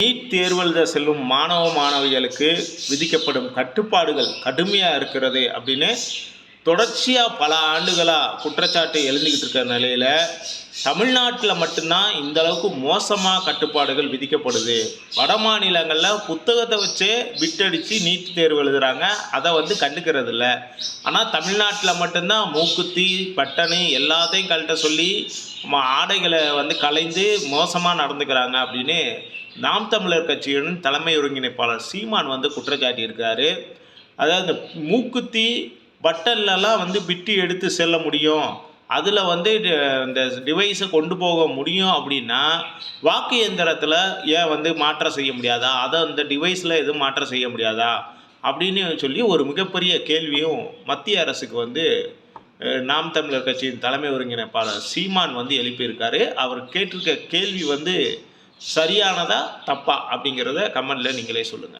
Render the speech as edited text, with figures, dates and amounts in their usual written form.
NEET தேர்வு எழுத செல்லும் மாணவ மாணவிகளுக்கு விதிக்கப்படும் கட்டுப்பாடுகள் கடுமையாக இருக்கிறது அப்படின்னு தொடர்ச்சியாக பல ஆண்டுகளாக குற்றச்சாட்டு எழுந்துக்கிட்டு இருக்கிற நிலையில் தமிழ்நாட்டில் மட்டும்தான் இந்த அளவுக்கு மோசமாக கட்டுப்பாடுகள் விதிக்கப்படுது. வட மாநிலங்களில் புத்தகத்தை வச்சே பிட்டடித்து நீட் தேர்வு எழுதுகிறாங்க, அதை கண்டுக்கிறது இல்லை. ஆனால் தமிழ்நாட்டில் மட்டும்தான் மூக்குத்தி பட்டணி எல்லாத்தையும் கழட்ட சொல்லி ஆடைகளை கலைந்து மோசமாக நடந்துக்கிறாங்க அப்படின்னு நாம் தமிழர் கட்சியின் தலைமை ஒருங்கிணைப்பாளர் சீமான் குற்றச்சாட்டி இருக்காரு. அதாவது இந்த மூக்குத்தி பட்டன்லலாம் பிட்டு எடுத்து செல்ல முடியும், அதில் இந்த டிவைஸை கொண்டு போக முடியும் அப்படின்னா வாக்கு இயந்திரத்தில் ஏன் மாற்றம் செய்ய முடியாதா, அதை அந்த டிவைஸில் எதுவும் மாற்றம் செய்ய முடியாதா அப்படின்னு சொல்லி ஒரு மிகப்பெரிய கேள்வியும் மத்திய அரசுக்கு நாம் தமிழர் கட்சியின் தலைமை ஒருங்கிணைப்பாளர் சீமான் எழுப்பியிருக்காரு. அவர் கேட்டிருக்க கேள்வி சரியானதா தப்பா அப்படிங்கிறத கமெண்ட்ல நீங்களே சொல்லுங்கள்.